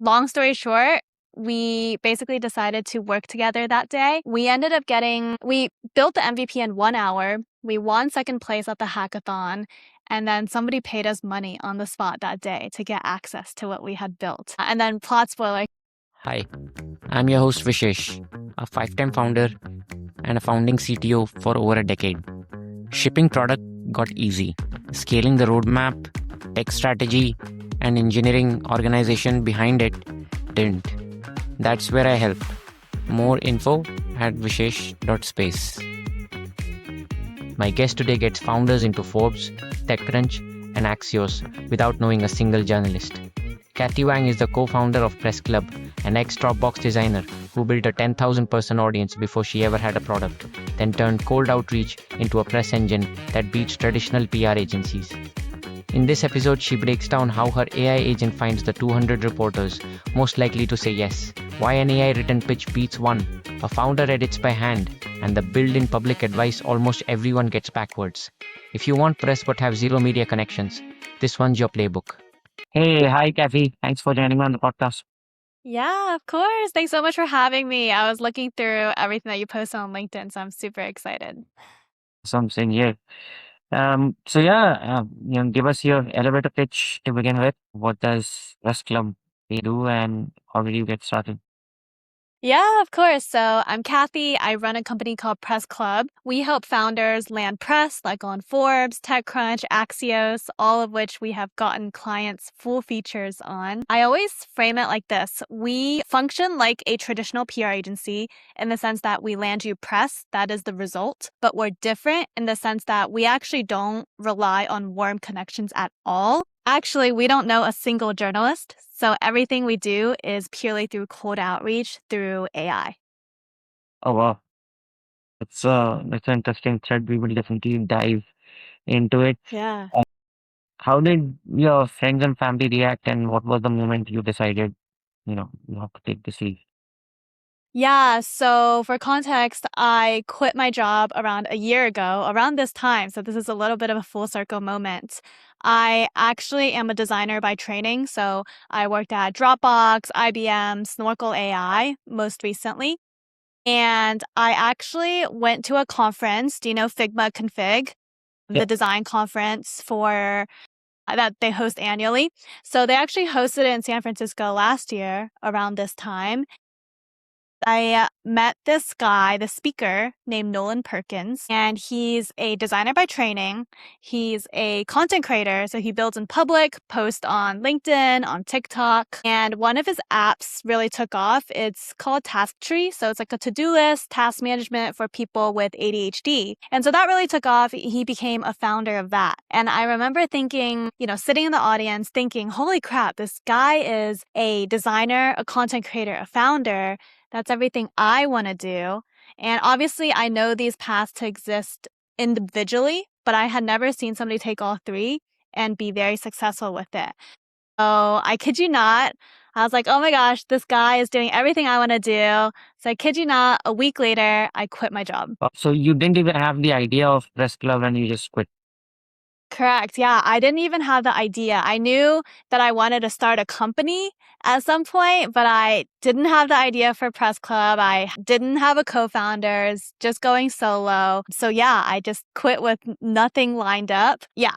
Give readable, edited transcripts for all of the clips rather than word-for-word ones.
long story short, we basically decided to work together that day. We built the MVP in 1 hour. We won second place at the hackathon. And then somebody paid us money on the spot that day to get access to what we had built. And then plot spoiler. Hi, I'm your host Vishesh, a 5-time founder and a founding CTO for over a decade. Shipping product got easy. Scaling the roadmap, tech strategy, and engineering organization behind it didn't. That's where I help. More info at vishesh.space. My guest today gets founders into Forbes, TechCrunch, and Axios without knowing a single journalist. Kathy Wang is the co-founder of Press Club, an ex-Dropbox designer who built a 10,000-person audience before she ever had a product, then turned cold outreach into a press engine that beats traditional PR agencies. In this episode, she breaks down how her AI agent finds the 200 reporters most likely to say yes, why an AI-written pitch beats one, a founder edits by hand, and the build-in public advice almost everyone gets backwards. If you want press but have zero media connections, this one's your playbook. Hey, hi, Kathy. Thanks for joining me on the podcast. Yeah, of course. Thanks so much for having me. I was looking through everything that you post on LinkedIn, so I'm super excited. Something here. Give us your elevator pitch to begin with. What does Press Club do, and how did you get started? Yeah, of course. So I'm Kathy. I run a company called Press Club. We help founders land press like on Forbes, TechCrunch, Axios, all of which we have gotten clients full features on. I always frame it like this. We function like a traditional PR agency in the sense that we land you press, that is the result, but we're different in the sense that we actually don't rely on warm connections at all. Actually, we don't know a single journalist, so everything we do is purely through cold outreach through AI. Oh wow, that's an interesting thread. We will definitely dive into it. Yeah. How did your friends and family react, and what was the moment you decided, you have to take this leap? Yeah, so for context, I quit my job around a year ago, around this time. So this is a little bit of a full circle moment. I actually am a designer by training. So I worked at Dropbox, IBM, Snorkel AI most recently. And I actually went to a conference. Do you know Figma Config? Yeah. The design conference for that they host annually. So they actually hosted it in San Francisco last year around this time. I met this guy, the speaker named Nolan Perkins, and he's a designer by training. He's a content creator, so he builds in public, posts on LinkedIn, on TikTok, and one of his apps really took off. It's called Task Tree, so it's like a to-do list, task management for people with ADHD. And so that really took off. He became a founder of that. And I remember thinking, sitting in the audience thinking, holy crap, this guy is a designer, a content creator, a founder. That's everything I want to do. And obviously, I know these paths to exist individually, but I had never seen somebody take all three and be very successful with it. So I kid you not, I was like, oh my gosh, this guy is doing everything I want to do. So I kid you not, a week later, I quit my job. So you didn't even have the idea of Press Club and you just quit. Correct. Yeah, I didn't even have the idea. I knew that I wanted to start a company at some point, but I didn't have the idea for Press Club. I didn't have a co-founder, just going solo. So yeah, I just quit with nothing lined up. Yeah,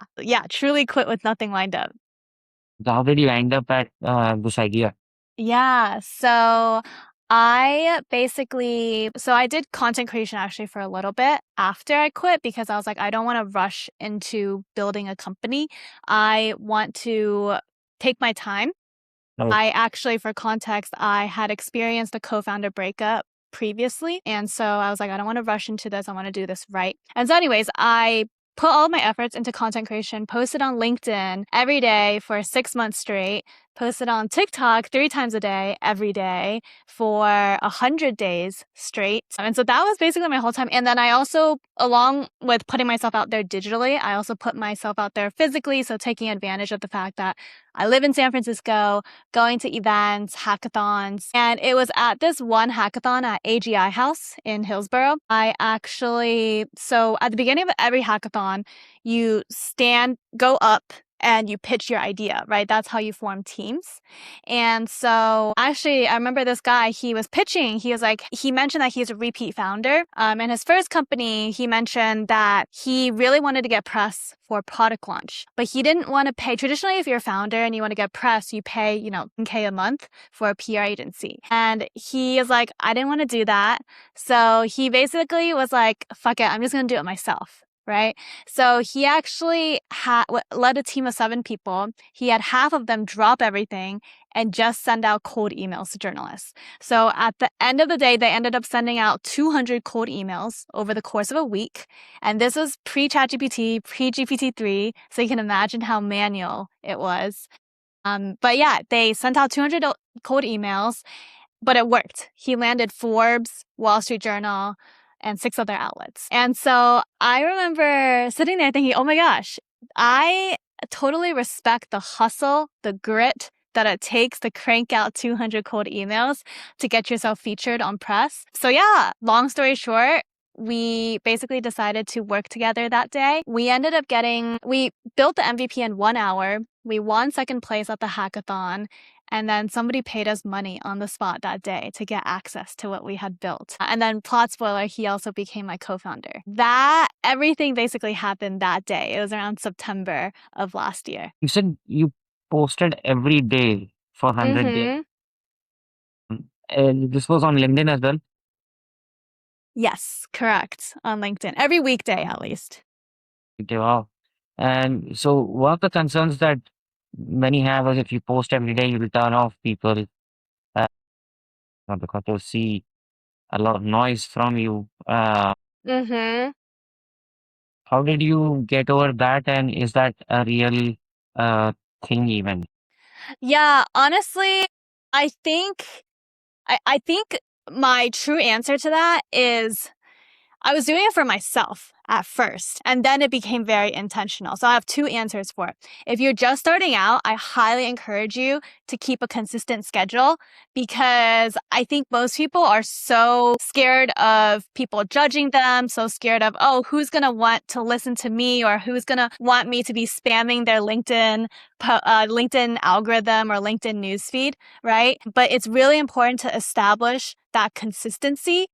truly quit with nothing lined up. So how did you end up at this idea? Yeah, so I did content creation actually for a little bit after I quit because I was like, I don't want to rush into building a company. I want to take my time. Oh. I actually, for context, I had experienced a co-founder breakup previously. And so I was like, I don't want to rush into this. I want to do this right. And so anyways, I put all of my efforts into content creation, posted on LinkedIn every day for 6 months straight, posted on TikTok 3 times a day, every day for 100 days straight. And so that was basically my whole time. And then I also, along with putting myself out there digitally, I also put myself out there physically. So taking advantage of the fact that I live in San Francisco, going to events, hackathons. And it was at this one hackathon at AGI House in Hillsborough. So at the beginning of every hackathon, you go up and you pitch your idea, right? That's how you form teams. And so actually, I remember this guy, he was pitching. He was like, he mentioned that he's a repeat founder. And his first company, he mentioned that he really wanted to get press for product launch, but he didn't want to pay. Traditionally, if you're a founder and you want to get press, you pay, $10K a month for a PR agency. And he is like, I didn't want to do that. So he basically was like, fuck it, I'm just going to do it myself. Right. So he actually led a team of 7 people. He had half of them drop everything and just send out cold emails to journalists. So at the end of the day, they ended up sending out 200 cold emails over the course of a week. And this was pre-ChatGPT, pre-GPT-3. So you can imagine how manual it was. But yeah, they sent out 200 cold emails, but it worked. He landed Forbes, Wall Street Journal, and 6 other outlets. And so I remember sitting there thinking, oh my gosh, I totally respect the hustle, the grit that it takes to crank out 200 cold emails to get yourself featured on press. So yeah, long story short, we basically decided to work together that day. We built the MVP in 1 hour. We won second place at the hackathon. And then somebody paid us money on the spot that day to get access to what we had built. And then plot spoiler, he also became my co-founder. Everything basically happened that day. It was around September of last year. You said you posted every day for 100 days. And this was on LinkedIn as well? Yes, correct. On LinkedIn. Every weekday, at least. Okay, wow. And so one of the concerns that many have is if you post every day, you will turn off people because they'll see a lot of noise from you. Mm-hmm. How did you get over that? And is that a real thing even? Yeah, honestly, I think I think my true answer to that is I was doing it for myself at first, and then it became very intentional. So I have 2 answers for it. If you're just starting out, I highly encourage you to keep a consistent schedule because I think most people are so scared of people judging them, so scared of, oh, who's going to want to listen to me or who's going to want me to be spamming their LinkedIn algorithm or LinkedIn newsfeed, right? But it's really important to establish that consistency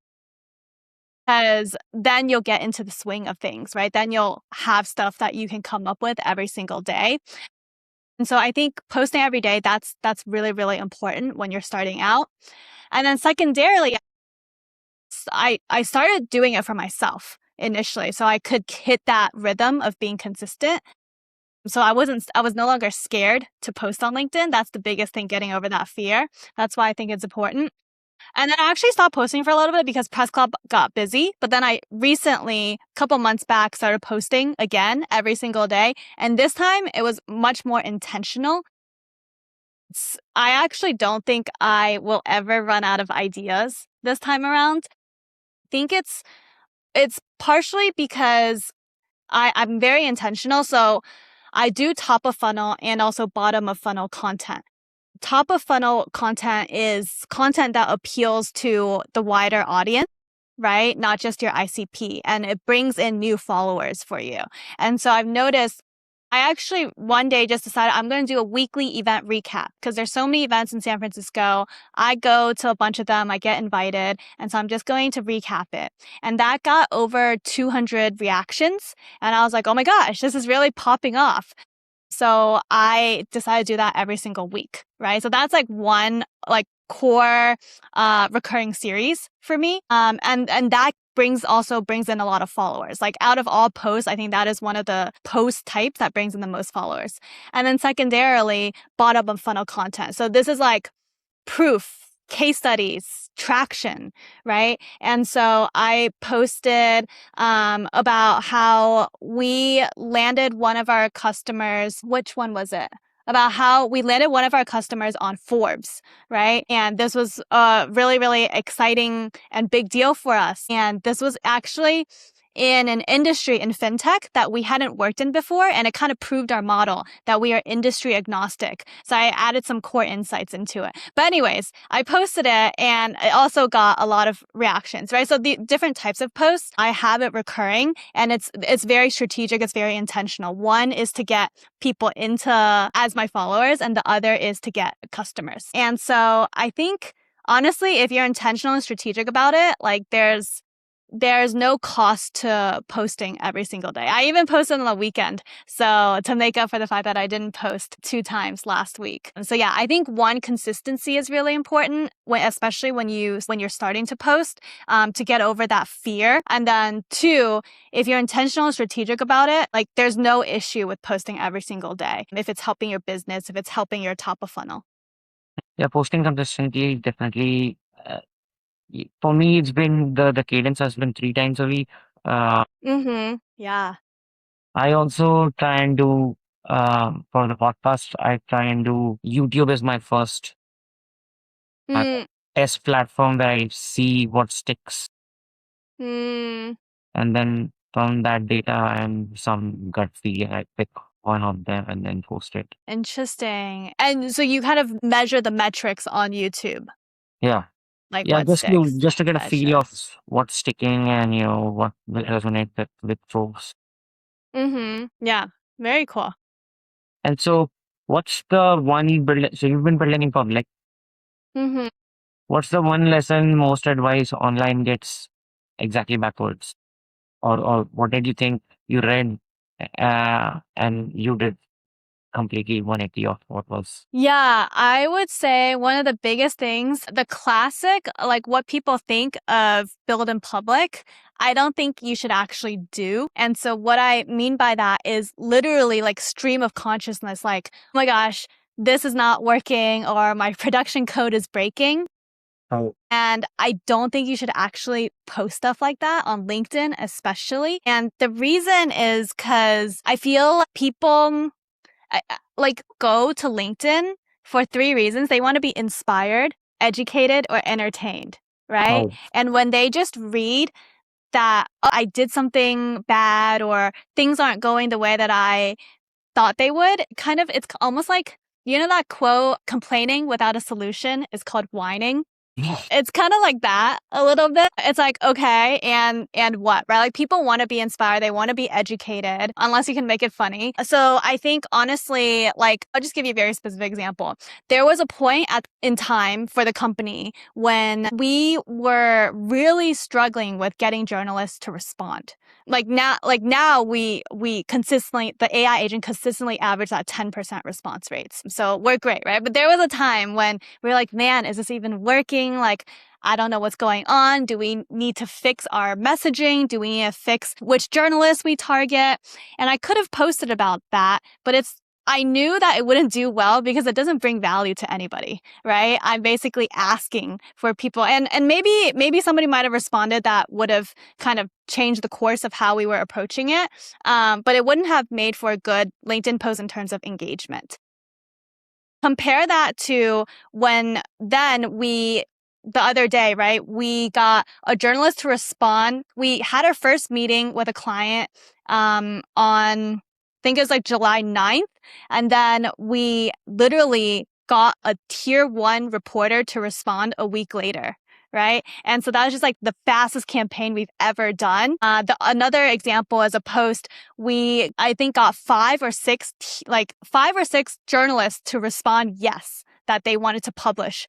because then you'll get into the swing of things, right? Then you'll have stuff that you can come up with every single day. And so I think posting every day, that's really, really important when you're starting out. And then secondarily, I started doing it for myself initially so I could hit that rhythm of being consistent. So I was no longer scared to post on LinkedIn. That's the biggest thing, getting over that fear. That's why I think it's important. And then I actually stopped posting for a little bit because Press Club got busy. But then I recently, a couple months back, started posting again every single day. And this time it was much more intentional. I actually don't think I will ever run out of ideas this time around. I think it's partially because I'm very intentional. So I do top of funnel and also bottom of funnel content. Top of funnel content is content that appeals to the wider audience, right? Not just your ICP, and it brings in new followers for you. And so I've noticed I actually one day just decided I'm going to do a weekly event recap because there's so many events in San Francisco. I go to a bunch of them, I get invited. And so I'm just going to recap it. And that got over 200 reactions. And I was like, oh my gosh, this is really popping off. So I decided to do that every single week, right? So that's like one core recurring series for me. And that brings in a lot of followers. Like out of all posts, I think that is one of the post types that brings in the most followers. And then secondarily, bottom of funnel content. So this is like proof, case studies, traction, right? And so I posted about how we landed one of our customers. Which one was it? About how we landed one of our customers on Forbes, right? And this was a really, really exciting and big deal for us. And this was actually, in an industry in fintech that we hadn't worked in before, and it kind of proved our model that we are industry agnostic. So I added some core insights into it. But anyways, I posted it and it also got a lot of reactions, right? So the different types of posts, I have it recurring, and it's very strategic, it's very intentional. One is to get people into as my followers, and the other is to get customers. And so I think honestly, if you're intentional and strategic about it, like there's no cost to posting every single day. I even posted on the weekend, so to make up for the fact that I didn't post 2 times last week. And so yeah, I think one, consistency is really important, especially when you're starting to post, to get over that fear. And then 2, if you're intentional and strategic about it, like there's no issue with posting every single day if it's helping your business, if it's helping your top of funnel. Yeah, posting consistently definitely. For me, it's been the cadence has been 3 times a week. Yeah. I also try and do for the podcast. I try and do YouTube as my first Mm, test platform where I see what sticks, mm, and then from that data and some gut feel, I pick one of them and then post it. interesting. And so you kind of measure the metrics on YouTube, Yeah, like yeah, what sticks. just to get a feel Gotcha. of what's sticking and what will resonate with folks. Yeah. Very cool. And so, what's the one you build? So you've been building in public. Mm-hmm. What's the one lesson most advice online gets exactly backwards? Or what did you think you read and you did completely 180 of what was? Yeah, I would say one of the biggest things, the classic, like what people think of build in public, I don't think you should actually do. And so what I mean by that is literally like stream of consciousness, like, oh my gosh, this is not working, or my production code is breaking. Oh, And I don't think you should actually post stuff like that on LinkedIn, especially. And the reason is because I feel people like go to LinkedIn for 3 reasons. They want to be inspired, educated, or entertained, right? oh, And when they just read that, oh, I did something bad or things aren't going the way that I thought they would, kind of, it's almost like, you know, that quote, complaining without a solution is called whining. It's kind of like that a little bit. It's like, okay, and what, right? Like people want to be inspired, they want to be educated, unless you can make it funny. So I think honestly, like I'll just give you a very specific example. There was a point in time for the company when we were really struggling with getting journalists to respond. Like now we consistently, the AI agent consistently averaged at 10% response rates. So we're great, right? But there was a time when we were like, man, is this even working? Like, I don't know what's going on. Do we need to fix our messaging? Do we need to fix which journalists we target? And I could have posted about that, but I knew that it wouldn't do well because it doesn't bring value to anybody, right? I'm basically asking for people, and maybe somebody might have responded that would have kind of changed the course of how we were approaching it, but it wouldn't have made for a good LinkedIn post in terms of engagement. Compare that to when then the other day, right? We got a journalist to respond. We had our first meeting with a client on, I think it was like July 9th. And then we literally got a tier 1 reporter to respond a week later. Right. And so that was just like the fastest campaign we've ever done. Another example is a post. I think got 5 or 6 journalists to respond yes, that they wanted to publish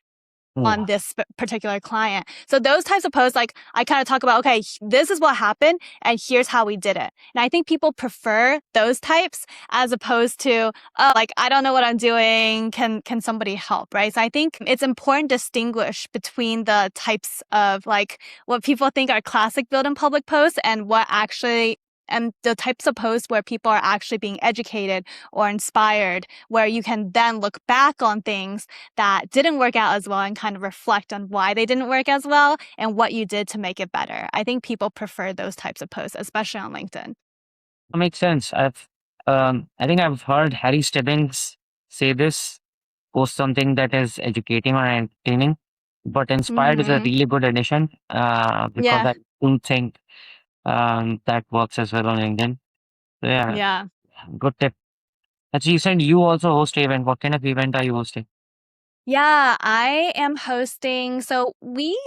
on this particular client. So those types of posts, like I kind of talk about, okay, this is what happened and here's how we did it. And I think people prefer those types as opposed to, oh, like, I don't know what I'm doing. Can somebody help? Right. So I think it's important to distinguish between the types of like what people think are classic build in public posts and the types of posts where people are actually being educated or inspired, where you can then look back on things that didn't work out as well and kind of reflect on why they didn't work as well and what you did to make it better. I think people prefer those types of posts, especially on LinkedIn. that makes sense. I think I've heard Harry Stebbings say this: post something that is educating or entertaining, but inspired is a Mm-hmm. really good addition because Yeah. I don't think That works as well on LinkedIn. So yeah, Yeah. good tip. Actually, you said you also host event. What kind of event are you hosting? Yeah, I am hosting. So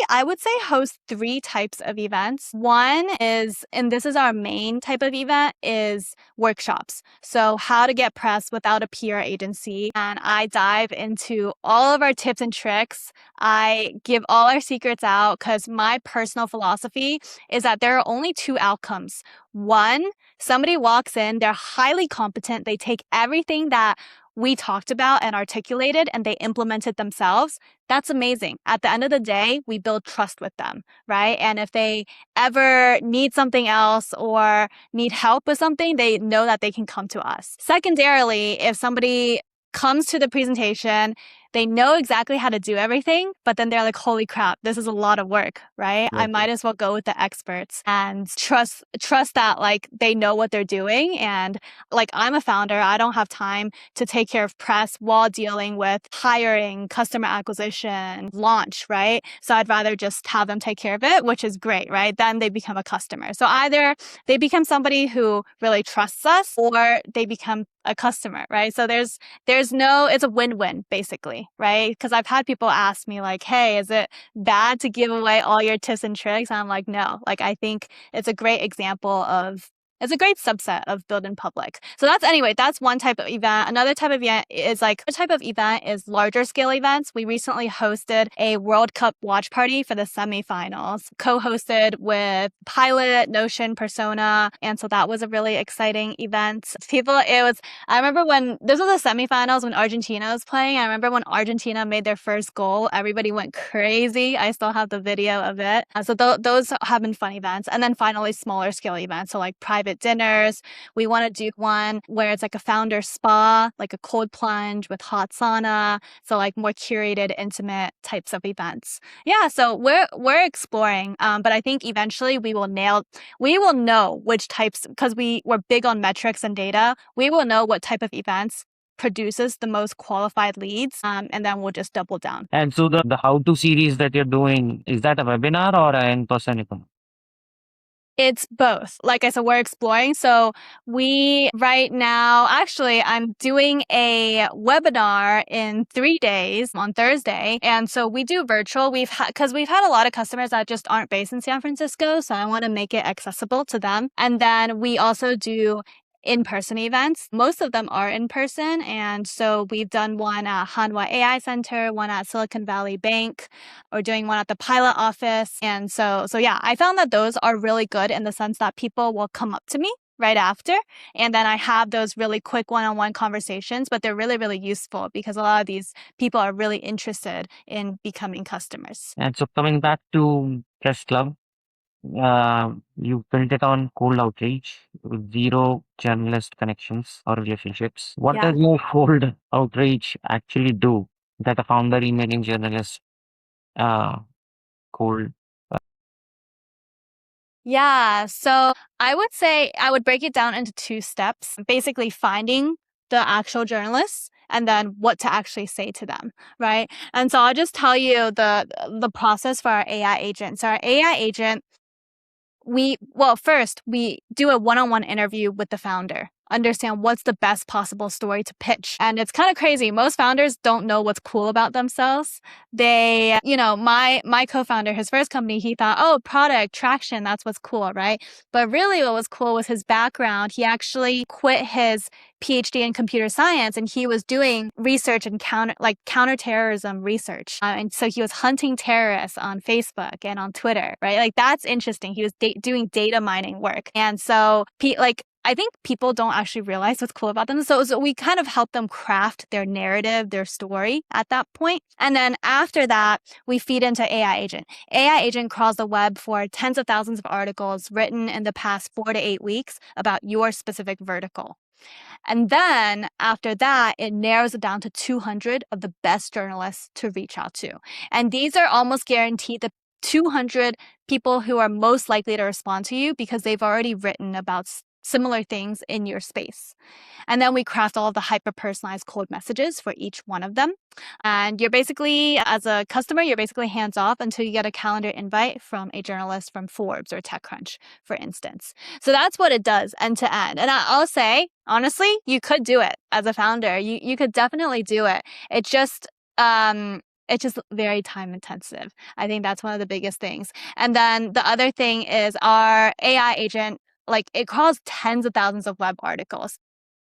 I would say, host three types of events. One is, and this is our main type of event, is workshops. So how to get press without a PR agency. And I dive into all of our tips and tricks. I give all our secrets out because my personal philosophy is that there are only two outcomes. One, somebody walks in, they're highly competent, they take everything that we talked about and articulated and they implement it themselves. That's amazing. At the end of the day, we build trust with them, right? And if they ever need something else or need help with something, they know that they can come to us. Secondarily, if somebody comes to the presentation, they know exactly how to do everything, but then they're like, holy crap, this is a lot of work, right? I might as well go with the experts and trust that like they know what they're doing. And like, I'm a founder, I don't have time to take care of press while dealing with hiring, customer acquisition, launch, right? So I'd rather just have them take care of it, which is great, right? Then they become a customer. So either they become somebody who really trusts us or they become a customer, right? So it's a win-win basically, right? Because I've had people ask me like, hey, is it bad to give away all your tips and tricks? And I'm like, no, like I think it's a great it's a great subset of build in public. So that's one type of event. Another type of event is larger scale events. We recently hosted a World Cup watch party for the semifinals, co-hosted with Pilot, Notion, Persona. And so that was a really exciting event. I remember when this was the semifinals when Argentina was playing. I remember when Argentina made their first goal, everybody went crazy. I still have the video of it. So those have been fun events. And then finally, smaller scale events. So like private dinners. We want to do one where it's like a founder spa, like a cold plunge with hot sauna. So like more curated, intimate types of events. Yeah. So we're exploring. But I think eventually we will know which types, because we're big on metrics and data. We will know what type of events produces the most qualified leads, and then we'll just double down. And so the how-to series that you're doing, is that a webinar or an in-person event? It's both. Like I said, we're exploring. So right now, actually, I'm doing a webinar in 3 days on Thursday. And so we do virtual. Because we've had a lot of customers that just aren't based in San Francisco. So I want to make it accessible to them. And then we also do in-person events. Most of them are in person. And so we've done one at Hanwha AI Center, one at Silicon Valley Bank, or doing one at the pilot office. And so yeah, I found that those are really good in the sense that people will come up to me right after. And then I have those really quick one-on-one conversations, but they're really, really useful because a lot of these people are really interested in becoming customers. And so coming back to Press Club, you built it on cold outreach with zero journalist connections or relationships. What Yeah. does your cold outreach actually do that a founder emailing journalists uh, cold? Yeah. So I would say I would break it down into two steps, basically finding the actual journalists and then what to actually say to them, right? And so I'll just tell you the process for our AI agent. So our AI agent, first we do a one-on-one interview with the founder, understand what's the best possible story to pitch. And it's kind of crazy. Most founders don't know what's cool about themselves. My co-founder, his first company, he thought, oh, product traction, that's what's cool, right? But really what was cool was his background. He actually quit his PhD in computer science and he was doing research and counterterrorism research. And so he was hunting terrorists on Facebook and on Twitter, right? Like that's interesting. He was doing data mining work. And so I think people don't actually realize what's cool about them. So we kind of help them craft their narrative, their story at that point. And then after that, we feed into AI Agent. AI Agent crawls the web for tens of thousands of articles written in the past 4 to 8 weeks about your specific vertical. And then after that, it narrows it down to 200 of the best journalists to reach out to. And these are almost guaranteed the 200 people who are most likely to respond to you because they've already written about similar things in your space. And then we craft all of the hyper-personalized cold messages for each one of them. And you're basically, as a customer, you're basically hands off until you get a calendar invite from a journalist from Forbes or TechCrunch, for instance. So that's what it does end to end. And I'll say, honestly, you could do it as a founder. You could definitely do it. It's just very time intensive. I think that's one of the biggest things. And then the other thing is our AI agent, like it crawls tens of thousands of web articles.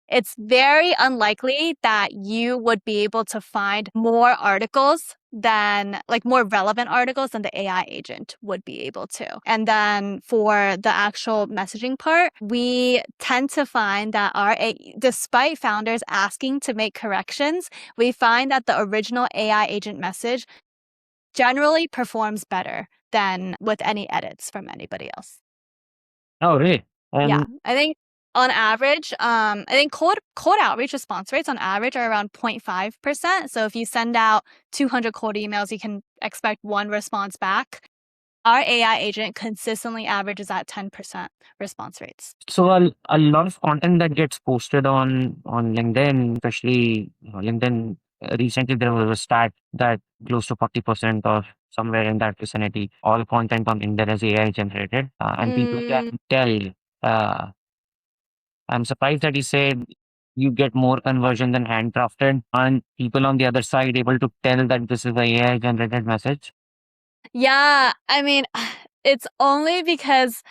It's very unlikely that you would be able to find more articles than like more relevant articles than the AI agent would be able to. And then for the actual messaging part, we tend to find that despite founders asking to make corrections, we find that the original AI agent message generally performs better than with any edits from anybody else. Oh, really? Yeah, I think on average, I think cold outreach response rates on average are around 0.5%. So if you send out 200 cold emails, you can expect one response back. Our AI agent consistently averages at 10% response rates. So a lot of content that gets posted on LinkedIn, especially LinkedIn, recently there was a stat that close to 40% or somewhere in that vicinity, all content on LinkedIn is AI generated, and people can tell. Uh, I'm surprised that you said you get more conversion than handcrafted, and people on the other side able to tell that this is a AI generated message. Yeah, I mean, it's only because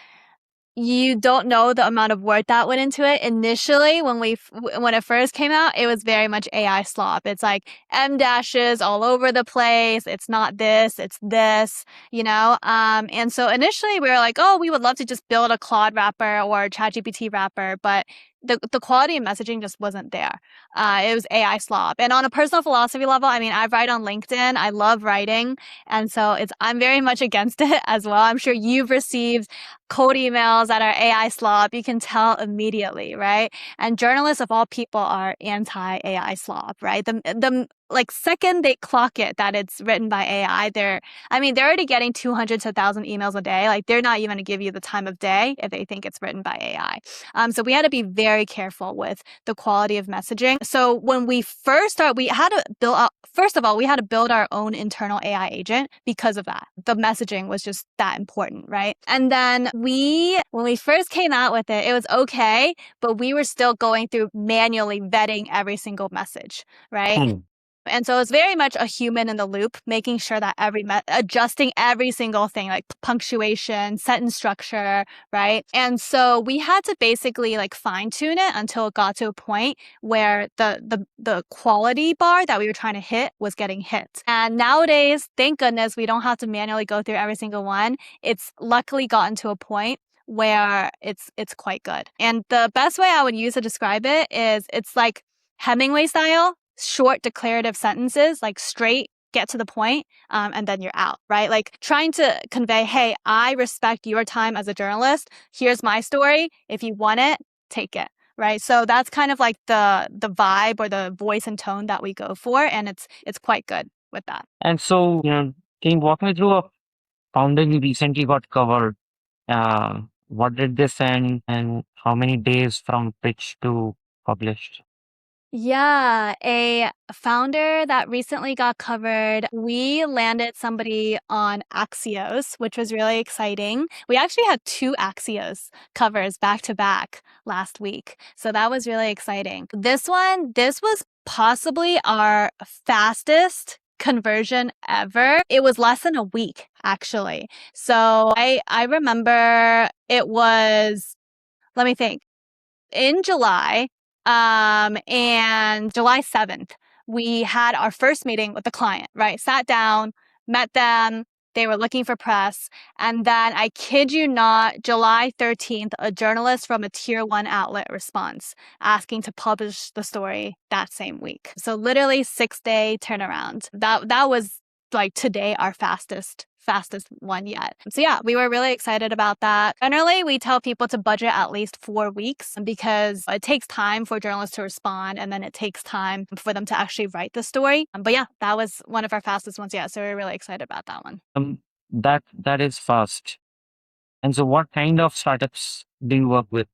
you don't know the amount of work that went into it. Initially, when it first came out, it was very much AI slop. It's like M dashes all over the place. It's not this, it's this, you know? And so initially we were like, oh, we would love to just build a Claude wrapper or ChatGPT wrapper, but the quality of messaging just wasn't there. It was AI slop. And on a personal philosophy level, I mean, I write on LinkedIn. I love writing. And so I'm very much against it as well. I'm sure you've received cold emails that are AI slop. You can tell immediately, right? And journalists of all people are anti-AI slop, right? The like second they clock it that it's written by AI, they're already getting 200 to 1,000 emails a day. Like they're not even going to give you the time of day if they think it's written by AI. So we had to be very careful with the quality of messaging. So when we first started, we had to build up, first of all, we had to build our own internal AI agent because of that. The messaging was just that important, right? And then when we first came out with it, it was okay, but we were still going through manually vetting every single message, right? And so it's very much a human in the loop, making sure that adjusting every single thing, like punctuation, sentence structure, right? And so we had to basically like fine tune it until it got to a point where the quality bar that we were trying to hit was getting hit. And nowadays, thank goodness, we don't have to manually go through every single one. It's luckily gotten to a point where it's quite good. And the best way I would use to describe it is it's like Hemingway style, short declarative sentences, like straight, get to the point, and then you're out, right? Like trying to convey, hey, I respect your time as a journalist. Here's my story. If you want it, take it, right? So that's kind of like the vibe or the voice and tone that we go for, and it's quite good with that. And so, can you walk me through a founder you recently got covered? What did they send, and how many days from pitch to published? Yeah, a founder that recently got covered. We landed somebody on Axios, which was really exciting. We actually had 2 Axios covers back to back last week. So that was really exciting. This was possibly our fastest conversion ever. It was less than a week, actually. So I remember it was, let me think, in July, and July 7th, we had our first meeting with the client, right? Sat down, met them. They were looking for press. And then I kid you not, July 13th, a journalist from a tier 1 outlet responds asking to publish the story that same week. So literally 6-day turnaround. That was like today our fastest one yet. So yeah, we were really excited about that. Generally, we tell people to budget at least 4 weeks because it takes time for journalists to respond, and then it takes time for them to actually write the story. But yeah, that was one of our fastest ones yet. So we're really excited about that one. That is fast. And so, what kind of startups do you work with?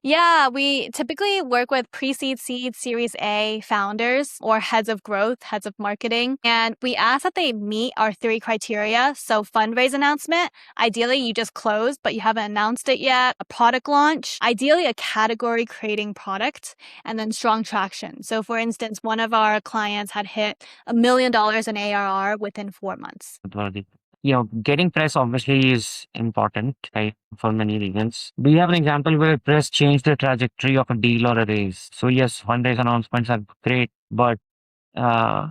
Yeah, we typically work with pre-seed, seed, Series A founders or heads of growth, heads of marketing. And we ask that they meet our 3 criteria. So fundraise announcement, ideally you just closed, but you haven't announced it yet. A product launch, ideally a category creating product, and then strong traction. So for instance, one of our clients had hit $1 million in ARR within 4 months. Getting press obviously is important, right, for many reasons. Do you have an example where press changed the trajectory of a deal or a raise? So yes, fundraise announcements are great, but uh,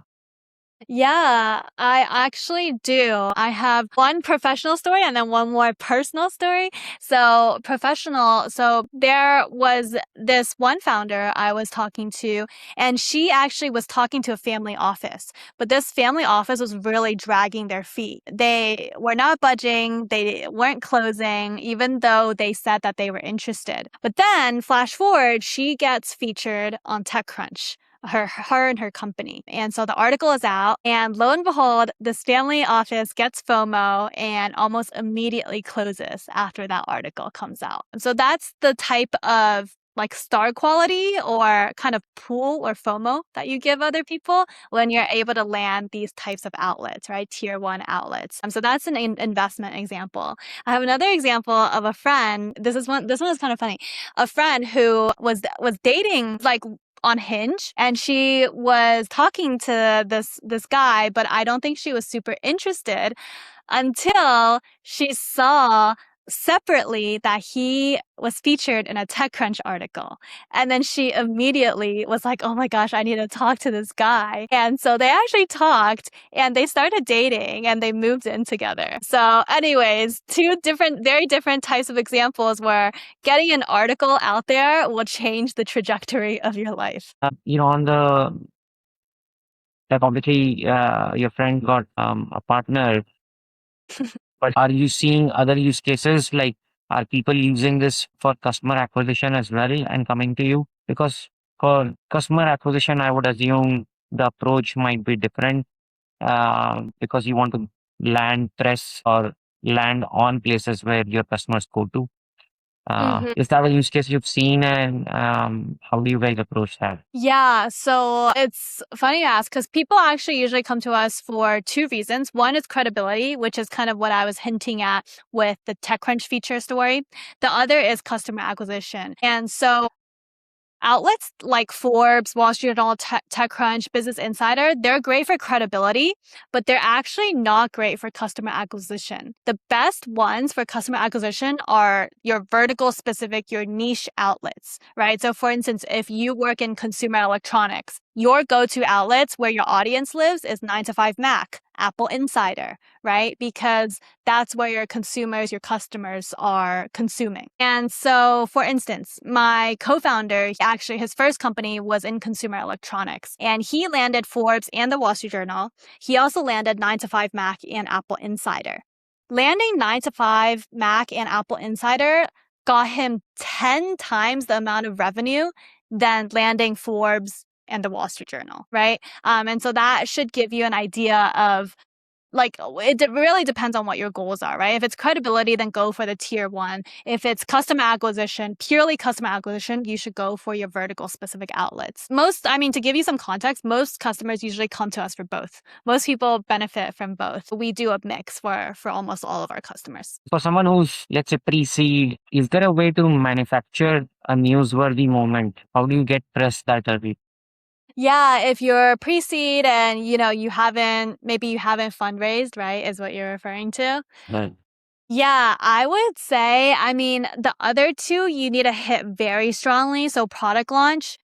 Yeah, I actually do. I have one professional story and then one more personal story. So, professional, so there was this one founder I was talking to, and she actually was talking to a family office. But this family office was really dragging their feet. They were not budging, they weren't closing, even though they said that they were interested. But then, flash forward, she gets featured on TechCrunch. Her and her company. And so the article is out, and lo and behold, this family office gets FOMO and almost immediately closes after that article comes out. And so that's the type of like star quality or kind of pool or FOMO that you give other people when you're able to land these types of outlets, right? Tier 1 outlets. So that's an investment example. I have another example of a friend. This one is kind of funny. A friend who was dating like on Hinge, and she was talking to this guy, but I don't think she was super interested until she saw separately that he was featured in a TechCrunch article. And then she immediately was like, oh my gosh, I need to talk to this guy. And so they actually talked and they started dating and they moved in together. So anyways, two very different types of examples where getting an article out there will change the trajectory of your life. on the like obviously your friend got a partner, but are you seeing other use cases? Like, are people using this for customer acquisition as well and coming to you? Because for customer acquisition, I would assume the approach might be different because you want to land press or land on places where your customers go to. Is that a use case you've seen, and how do you guys approach that? Yeah, so it's funny you ask because people actually usually come to us for 2 reasons. One is credibility, which is kind of what I was hinting at with the TechCrunch feature story. The other is customer acquisition. And so outlets like Forbes, Wall Street Journal, TechCrunch, Business Insider, they're great for credibility, but they're actually not great for customer acquisition. The best ones for customer acquisition are your vertical specific, your niche outlets, right? So for instance, if you work in consumer electronics, your go-to outlets where your audience lives is 9to5Mac, Apple Insider, right? Because that's where your consumers, your customers are consuming. And so, for instance, my co-founder, actually his first company was in consumer electronics, and he landed Forbes and the Wall Street Journal. He also landed 9to5Mac and Apple Insider. Landing 9to5Mac and Apple Insider got him 10 times the amount of revenue than landing Forbes and the Wall Street Journal, right? And so that should give you an idea of like, it really depends on what your goals are, right? If it's credibility, then go for the tier 1. If it's customer acquisition, purely customer acquisition, you should go for your vertical specific outlets. To give you some context, most customers usually come to us for both. Most people benefit from both. We do a mix for almost all of our customers. For someone who's, let's say, pre-seed, is there a way to manufacture a newsworthy moment? How do you get press that early? Yeah, if you're pre-seed and you haven't fundraised, right, is what you're referring to. Right. Yeah, I would say, the other 2 you need to hit very strongly. So product launch.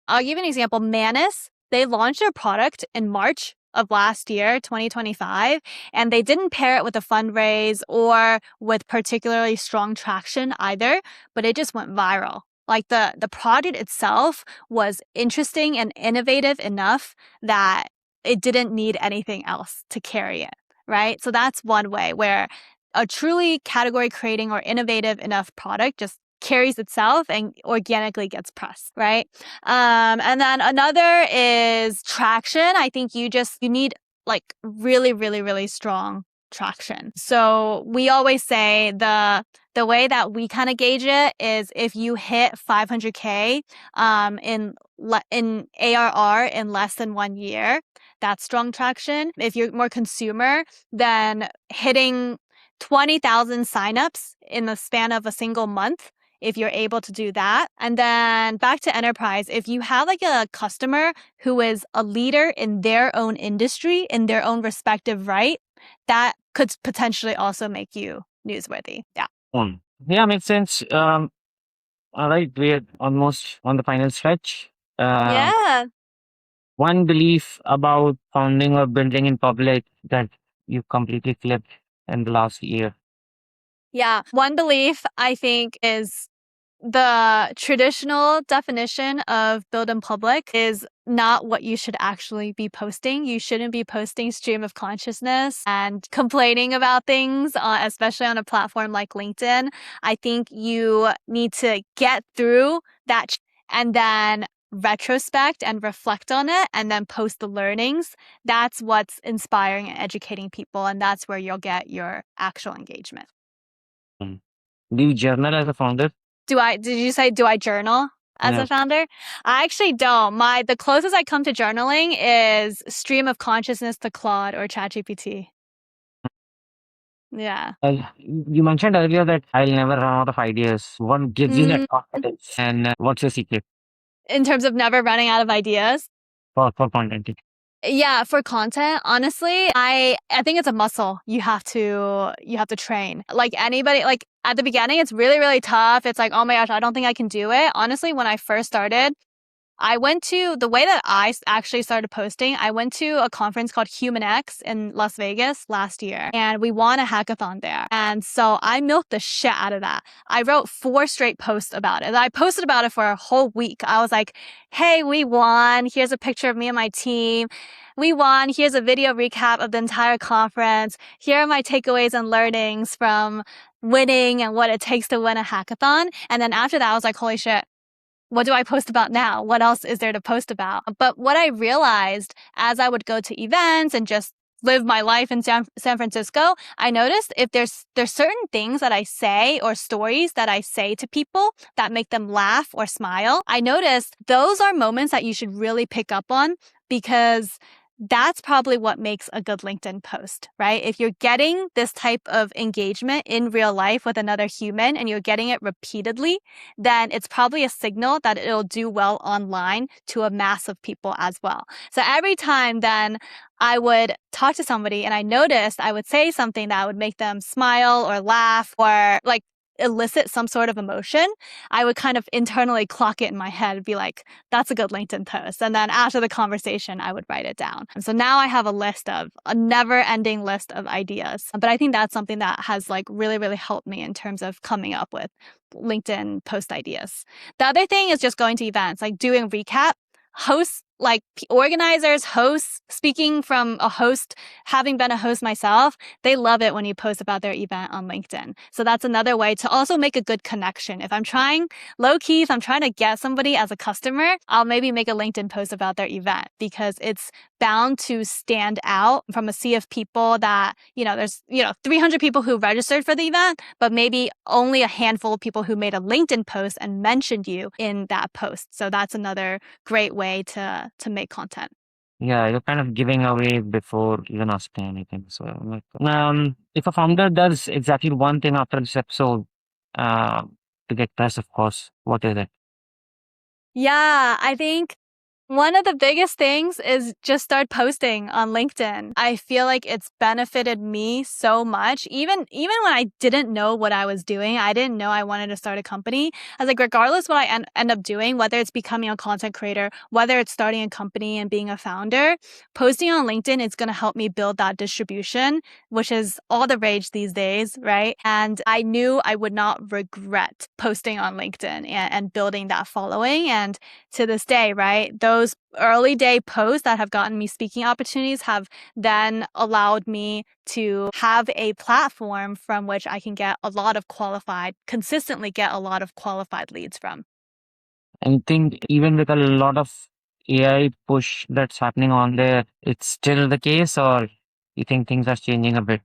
I'll give you an example. Manus, they launched their product in March of last year, 2025, and they didn't pair it with a fundraise or with particularly strong traction either, but it just went viral. Like the product itself was interesting and innovative enough that it didn't need anything else to carry it, right? So that's one way where a truly category creating or innovative enough product just carries itself and organically gets press, right? And then another is traction. I think you need like really, really, really strong traction. So we always say the way that we kind of gauge it is if you hit 500K in ARR in less than 1 year, that's strong traction. If you're more consumer, then hitting 20,000 signups in the span of a single month, if you're able to do that. And then back to enterprise, if you have like a customer who is a leader in their own industry, in their own respective right, that could potentially also make you newsworthy. Yeah. Yeah, makes sense. All right, we're almost on the final stretch. Yeah. One belief about founding or building in public that you completely flipped in the last year. Yeah. One belief I think is the traditional definition of build in public is not what you should actually be posting. You shouldn't be posting stream of consciousness and complaining about things, especially on a platform like LinkedIn. I think you need to get through that and then retrospect and reflect on it and then post the learnings. That's what's inspiring and educating people. And that's where you'll get your actual engagement. Mm. Do you journal as a founder? Did you say, do I journal as a Yes. founder? I actually don't. The closest I come to journaling is stream of consciousness to Claude or ChatGPT. Yeah. You mentioned earlier that I'll never run out of ideas. What gives you that confidence? And what's your secret In terms of never running out of ideas. for content? Yeah, for content, honestly, I think it's a muscle you have to train. Like anybody, like at the beginning, it's really, really tough. It's like, oh my gosh, I don't think I can do it. Honestly, when I first started, I went to the way that I actually started posting. I went to a conference called Human X in Las Vegas last year, and we won a hackathon there. And so I milked the shit out of that. I wrote 4 straight posts about it. I posted about it for a whole week. I was like, hey, we won. Here's a picture of me and my team. We won. Here's a video recap of the entire conference. Here are my takeaways and learnings from winning and what it takes to win a hackathon. And then after that, I was like, holy shit. What do I post about now? What else is there to post about? But what I realized as I would go to events and just live my life in San Francisco, I noticed if there's certain things that I say or stories that I say to people that make them laugh or smile. I noticed those are moments that you should really pick up on because that's probably what makes a good LinkedIn post, right? If you're getting this type of engagement in real life with another human and you're getting it repeatedly, then it's probably a signal that it'll do well online to a mass of people as well. So every time then I would talk to somebody and I noticed I would say something that would make them smile or laugh or like elicit some sort of emotion, I would kind of internally clock it in my head and be like, that's a good LinkedIn post. And then after the conversation, I would write it down. And so now I have a never ending list of ideas. But I think that's something that has like really, really helped me in terms of coming up with LinkedIn post ideas. The other thing is just going to events, like doing recap. Hosts, like organizers, hosts, speaking from a host, having been a host myself, they love it when you post about their event on LinkedIn. So that's another way to also make a good connection. If I'm trying to get somebody as a customer, I'll maybe make a LinkedIn post about their event because it's bound to stand out from a sea of people that, there's, 300 people who registered for the event, but maybe only a handful of people who made a LinkedIn post and mentioned you in that post. So that's another great way to make content. Yeah, you're kind of giving away before even asking anything. So, if a founder does exactly one thing after this episode, to get press, of course, what is it? Yeah, I think one of the biggest things is just start posting on LinkedIn. I feel like it's benefited me so much. Even when I didn't know what I was doing, I didn't know I wanted to start a company. I was like, regardless what I end up doing, whether it's becoming a content creator, whether it's starting a company and being a founder, posting on LinkedIn is going to help me build that distribution, which is all the rage these days, right? And I knew I would not regret posting on LinkedIn and building that following. And to this day, right, those early day posts that have gotten me speaking opportunities have then allowed me to have a platform from which I can consistently get a lot of qualified leads from. I think even with a lot of AI push that's happening on there, it's still the case, or you think things are changing a bit?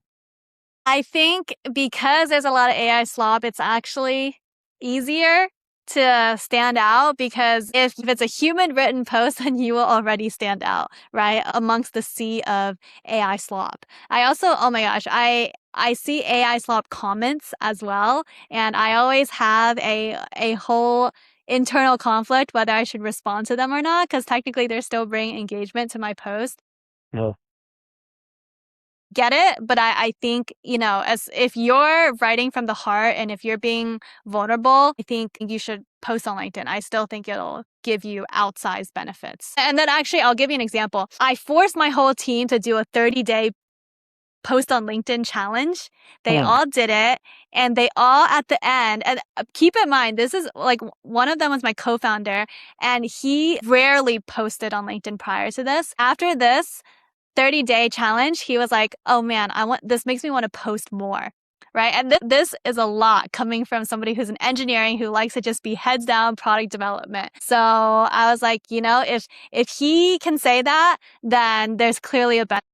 I think because there's a lot of AI slop, it's actually easier to stand out because if it's a human written post, then you will already stand out, right? Amongst the sea of AI slop. I also, oh my gosh, I see AI slop comments as well. And I always have a whole internal conflict whether I should respond to them or not, because technically they're still bringing engagement to my post. Yeah. Get it, but I think, as if you're writing from the heart and if you're being vulnerable, I think you should post on LinkedIn. I still think it'll give you outsized benefits. And then actually, I'll give you an example. I forced my whole team to do a 30-day post on LinkedIn challenge. They all did it, and they all at the end, and keep in mind, this is like one of them was my co-founder, and he rarely posted on LinkedIn prior to this. After this 30-day challenge, he was like, oh man, this makes me want to post more. Right. And this is a lot coming from somebody who's in engineering who likes to just be heads down product development. So I was like, if he can say that, then there's clearly a benefit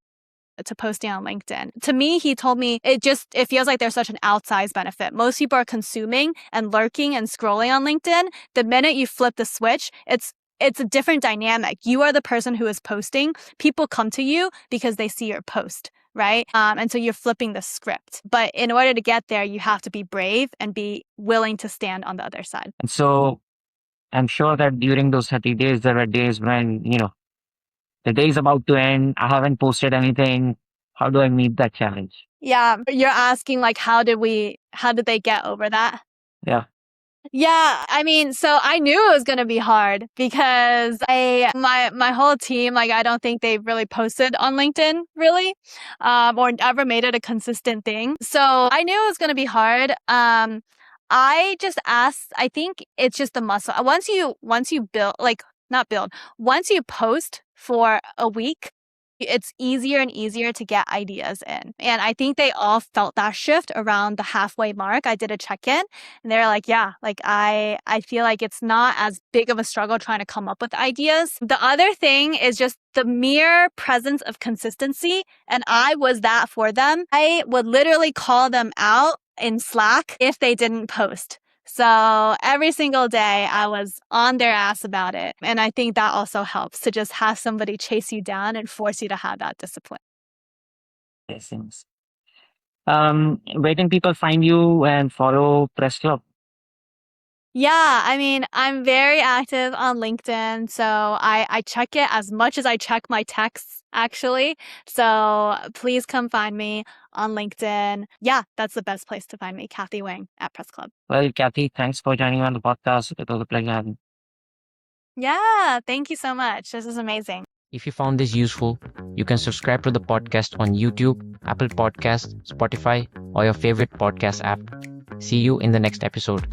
to posting on LinkedIn. To me, he told me it feels like there's such an outsized benefit. Most people are consuming and lurking and scrolling on LinkedIn. The minute you flip the switch, it's a different dynamic. You are the person who is posting. People come to you because they see your post, right? And so you're flipping the script. But in order to get there, you have to be brave and be willing to stand on the other side. And so I'm sure that during those 30 days, there were days when, the day is about to end. I haven't posted anything. How do I meet that challenge? Yeah, you're asking like, how did they get over that? Yeah. Yeah, I mean, so I knew it was going to be hard because my whole team, like, I don't think they really posted on LinkedIn really, or ever made it a consistent thing. So I knew it was going to be hard. I just asked, I think it's just the muscle. Once you build, like, not build, once you post for a week, it's easier and easier to get ideas in. And I think they all felt that shift around the halfway mark. I did a check-in and they were like, yeah, like I feel like it's not as big of a struggle trying to come up with ideas. The other thing is just the mere presence of consistency. And I was that for them. I would literally call them out in Slack if they didn't post. So every single day I was on their ass about it. And I think that also helps to just have somebody chase you down and force you to have that discipline. Yes, yes. Where can people find you and follow Press Club? Yeah, I mean, I'm very active on LinkedIn. So I check it as much as I check my texts, actually. So please come find me on LinkedIn. Yeah, that's the best place to find me, Kathy Wang at Press Club. Well, Kathy, thanks for joining me on the podcast. It was a pleasure having you. Yeah, thank you so much. This is amazing. If you found this useful, you can subscribe to the podcast on YouTube, Apple Podcasts, Spotify, or your favorite podcast app. See you in the next episode.